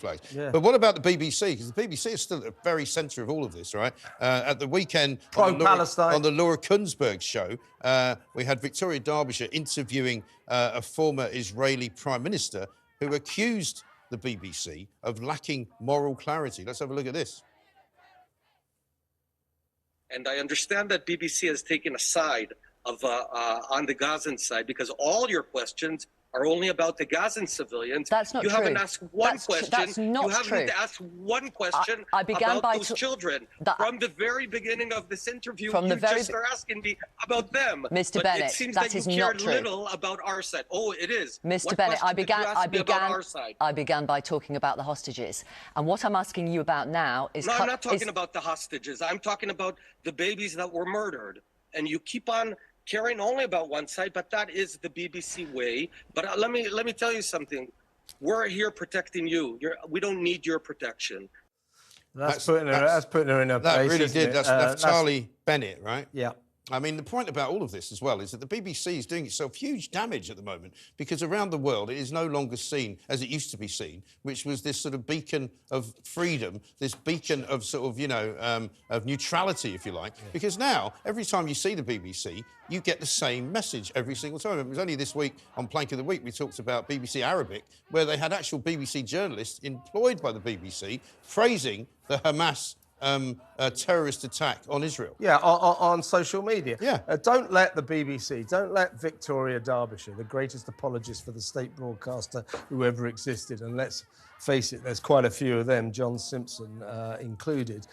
flags. Yeah. But what about the BBC? Because the BBC is still at the very centre of all of this, right? At the weekend, Pro-Palestine. on the Laura Kunsberg show, we had Victoria Derbyshire interviewing a former Israeli Prime Minister who accused the BBC of lacking moral clarity. Let's have a look at this. And I understand that BBC has taken a side of on the Gazan side because all your questions are only about the Gazan civilians. That's not true. You haven't asked one question. That's not you haven't true. asked one question I began about by those children. From the very beginning of this interview, you just are asking me about them. Mr. But Bennett, it seems that that is you not cared true. little about our side. Oh, it is. Mr. Bennett, I began by talking about the hostages. And what I'm asking you about now is... No, I'm not talking about the hostages. I'm talking about the babies that were murdered. And you keep on caring only about one side, but that is the BBC way. But let me tell you something. We're here protecting you. We don't need your protection. That's putting her in a place. That really did. That's Naftali Bennett, right? Yeah. I mean, the point about all of this as well is that the BBC is doing itself huge damage at the moment because around the world it is no longer seen as it used to be seen, which was this sort of beacon of freedom, this beacon of sort of, you know, of neutrality, if you like. Yeah. Because now, every time you see the BBC, you get the same message every single time. It was only this week on Plank of the Week we talked about BBC Arabic, where they had actual BBC journalists employed by the BBC praising the Hamas a terrorist attack on Israel. Yeah, on social media. Yeah. Don't let the BBC, don't let Victoria Derbyshire, the greatest apologist for the state broadcaster who ever existed, and let's face it, there's quite a few of them, John Simpson included,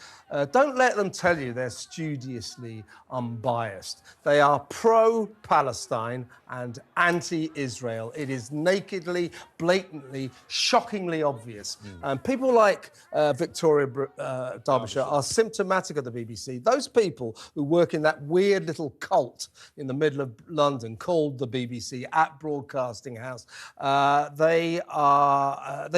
don't let them tell you they're studiously unbiased. They are pro-Palestine and anti-Israel. It is nakedly, blatantly, shockingly obvious. And people like Victoria Derbyshire are symptomatic of the BBC. Those people who work in that weird little cult in the middle of London called the BBC at Broadcasting House, they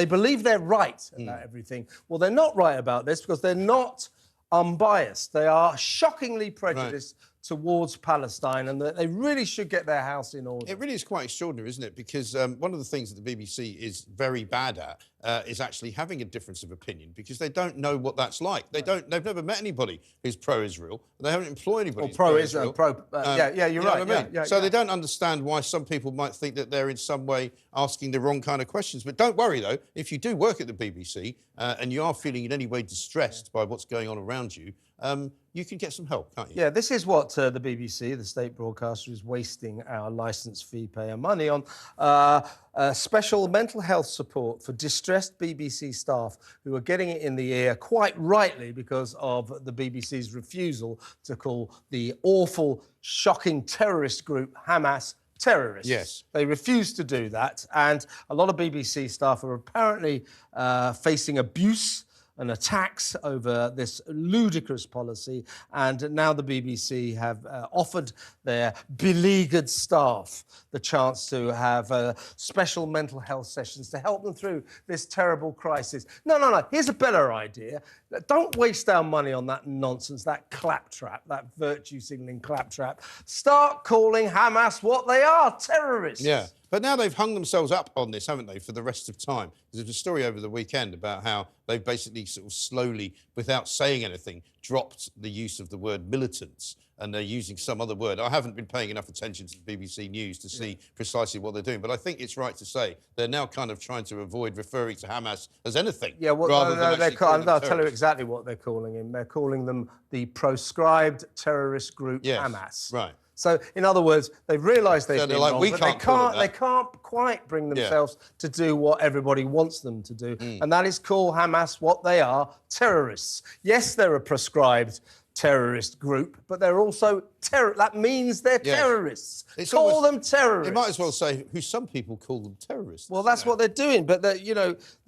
believe they're right about everything. Well, they're not right about this because they're not unbiased. They are shockingly prejudiced towards Palestine, and that they really should get their house in order. It really is quite extraordinary, isn't it? Because one of the things that the BBC is very bad at is actually having a difference of opinion, because they don't know what that's like. They've never met anybody who's pro-Israel. They haven't employed anybody who's pro-Israel. Yeah, you're right. What I mean? So they don't understand why some people might think that they're in some way asking the wrong kind of questions. But don't worry, though. If you do work at the BBC and you are feeling in any way distressed by what's going on around you, you can get some help, can't you? Yeah, this is what the BBC, the state broadcaster, is wasting our licence fee payer money on. Special mental health support for distressed BBC staff who are getting it in the ear, quite rightly, because of the BBC's refusal to call the awful, shocking terrorist group Hamas terrorists. Yes. They refuse to do that. And a lot of BBC staff are apparently facing abuse and attacks over this ludicrous policy, and now the BBC have offered their beleaguered staff the chance to have special mental health sessions to help them through this terrible crisis. No. Here's a better idea. Don't waste our money on that nonsense, that claptrap, that virtue-signalling claptrap. Start calling Hamas what they are, terrorists. Yeah. But now they've hung themselves up on this, haven't they, for the rest of time? There's a story over the weekend about how they've basically sort of slowly, without saying anything, dropped the use of the word militants, and they're using some other word. I haven't been paying enough attention to the BBC News to see precisely what they're doing, but I think it's right to say they're now kind of trying to avoid referring to Hamas as anything. Yeah, well, I'll tell you exactly what they're calling him. They're calling them the proscribed terrorist group Hamas. Right. So, in other words, they've realised they've been wrong, but they can't quite bring themselves to do what everybody wants them to do, and that is call Hamas what they are, terrorists. Yes, they're a proscribed terrorist group, but they're also that means they're terrorists. Call them terrorists. It might as well say who some people call them terrorists. Well, that's what they're doing, but they're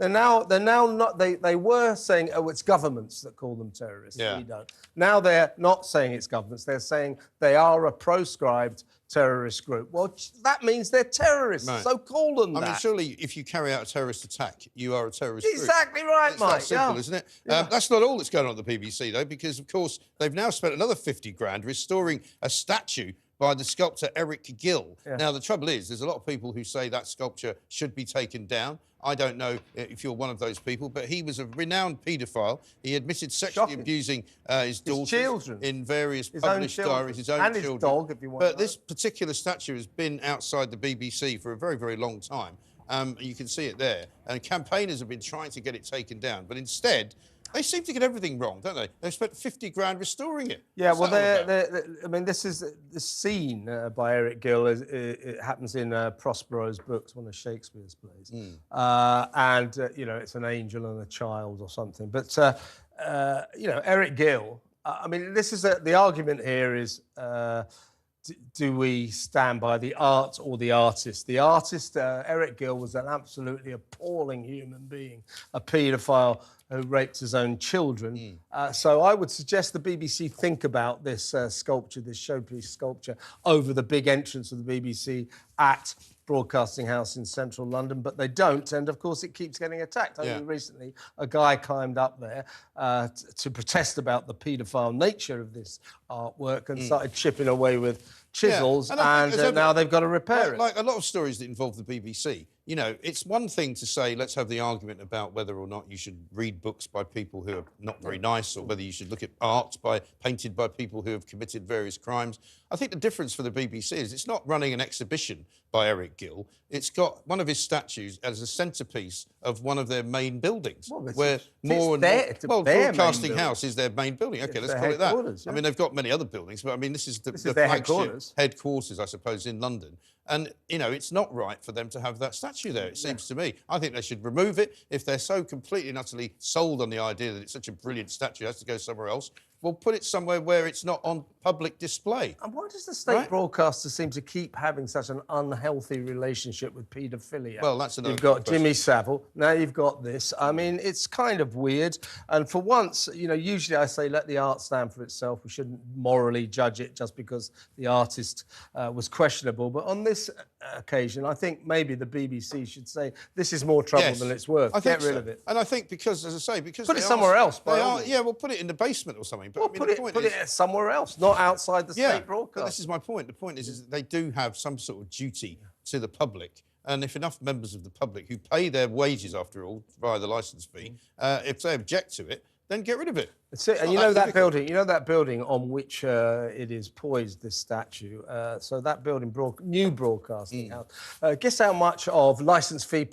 now not. They were saying, oh, it's governments that call them terrorists. Yeah. We don't. Now they're not saying it's governments. They're saying they are a proscribed terrorist group. Well, that means they're terrorists, so call them that. I mean, surely if you carry out a terrorist attack, you are a terrorist group. Exactly right, It's Mike. that simple, isn't it? That's not all that's going on at the BBC, though, because, of course, they've now spent another 50 grand restoring a statue by the sculptor Eric Gill. Yeah. Now, the trouble is, there's a lot of people who say that sculpture should be taken down. I don't know if you're one of those people, but he was a renowned paedophile. He admitted sexually abusing his daughters children. in various His published own children. diaries, his own and children. his dog, if you want. But this particular statue has been outside the BBC for a very, very long time. You can see it there. And campaigners have been trying to get it taken down. But instead, they seem to get everything wrong, don't they? They've spent 50 grand restoring it. Yeah, What's I mean, this is the scene by Eric Gill. It happens in Prospero's books, one of Shakespeare's plays, and you know, it's an angel and a child or something. But you know, Eric Gill. I mean, this is the argument here is. Do we stand by the art or the artist? The artist, Eric Gill, was an absolutely appalling human being, a paedophile who raped his own children. So I would suggest the BBC think about this sculpture, this showpiece sculpture, over the big entrance of the BBC at Broadcasting House in central London, but they don't, and of course it keeps getting attacked. Only recently, a guy climbed up there to protest about the paedophile nature of this artwork and started chipping away with chisels, and now they've got to repair it. Like a lot of stories that involve the BBC, you know, it's one thing to say, let's have the argument about whether or not you should read books by people who are not very nice, or whether you should look at art painted by people who have committed various crimes. I think the difference for the BBC is it's not running an exhibition by Eric Gill. It's got one of his statues as a centrepiece of one of their main buildings, where Broadcasting House is their main building. Okay, let's call it that. Yeah. I mean, they've got many other buildings, but I mean, this is the their headquarters, I suppose, in London. And, you know, it's not right for them to have that statue there, it seems to me. I think they should remove it. If they're so completely and utterly sold on the idea that it's such a brilliant statue, it has to go somewhere else, well, put it somewhere where it's not on public display. And why does the state broadcaster seem to keep having such an unhealthy relationship with paedophilia? Well, that's another You've got question. Jimmy Savile, now you've got this. I mean, it's kind of weird. And for once, you know, usually I say let the art stand for itself. We shouldn't morally judge it just because the artist was questionable. But on this occasion, I think maybe the BBC should say this is more trouble than it's worth. Get rid of it. And I think because, as I say, because put it somewhere else. Well, put it in the basement or something. But well, I mean, put it somewhere else, not outside the state broadcast. But this is my point. The point is that they do have some sort of duty to the public. And if enough members of the public who pay their wages, after all, via the licence fee, if they object to it, then get rid of it. That's it. And you know that building. You know that building on which it is poised. This statue. So that building, new Broadcasting House. Guess how much of licence fee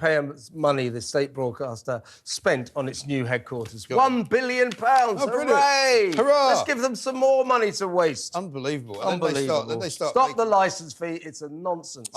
money the state broadcaster spent on its new headquarters? £1 billion. Oh, Hooray! Hurrah! Let's give them some more money to waste. Unbelievable. Unbelievable. Then they start Stop the licence fee. It's a nonsense.